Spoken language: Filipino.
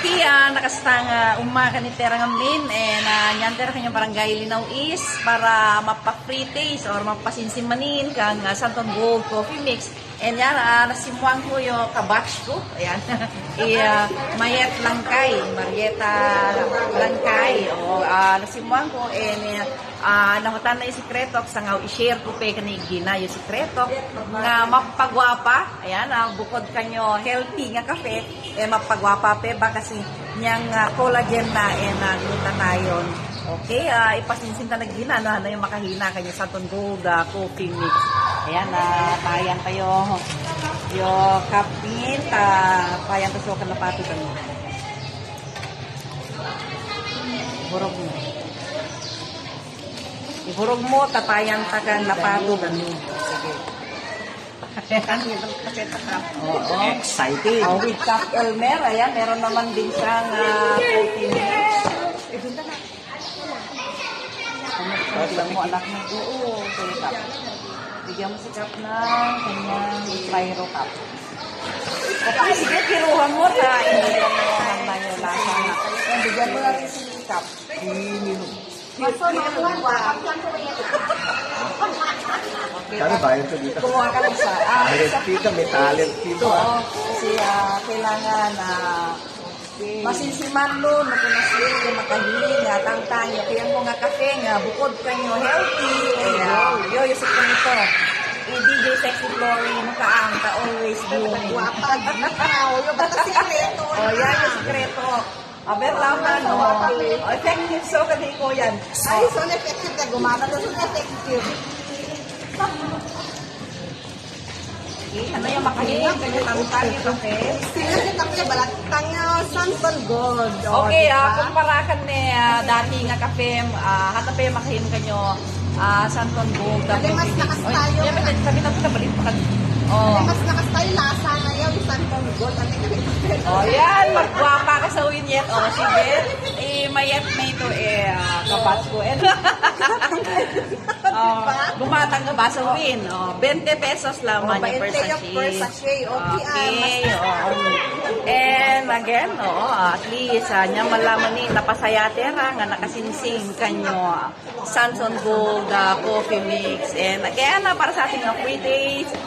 Okay, nakastang umaga ni Terang Amin nyan tera kanyang barangay Linaw East para mapa-free taste or mapasinsimanin kang Santon Gold Coffee Mix. And yan, nasimuang ko yung kabatch ko. Ayan. Mayet Langkay, Marieta Langkay. Nasimuang ko. Nahutan na yung sikreto. Sangaw i-share ko pa kanigina yung sikreto. Nga mapagwapa. Ayan, bukod kanyo healthy nga kape. Mapagwapa pa ba kasi niyang collagen na glutatione. Okay, ipasinsin ta nagina na yung makahina kanyo Santon Gold Coffee Mix. Ayan, payan tayo yung kapin, payan tayo sa kalapato kami. Ihurog mo. Ihurog mo, tapayan ta kang lapato kami. Sige. Oo, Excited. With Cap Elmer, ayan, meron naman din siyang coffee mix. Bigyan mo anak mo. Oo, sige Cap. Bigyan mo si Cap ng kanyang pyro cup. Okay, sige, kiruhan mo sa inilang na yung lasa na. Bigyan mo natin si Cap. Kano ba yun dito? Kumuha ka lang sa... Dito, may talent dito. Oo, kasi kailangan masinsiman lo, makunasli, makahiling, tangtang, kaya mo nga kape nga, bukod kanyo healthy, yung ko nito. DJ Sexy Glory, makaang ka always blooming. Guwapag, yung bata sikreto. Yan yung sikreto. Aber laman, effective so kasi ko yan. Ay, so effective ka, gumana na so effective. Ano yung makahiling, kanya tangtang yung kape. Sila si kape, balatang yung Santon Gold. Okay, kumparakan ni dati nga kape, hanap pa yung makahiling kanyo Santon Gold. Mas nakas tayo. Sabi na po balik pa. Mas nakas tayo, lasa na yun, Santon Gold. Yan, magwapa ka sa winyet. Sige, mayet na ito, kabatch ko. Gumatang ka ba sa win? 20 pesos lang man yung per sachet. Okay. And again, at least, niya malaman ni napasayatera nga nakasinsing kanyo Santon Gold Coffee Mix. And again, para sa ating free days.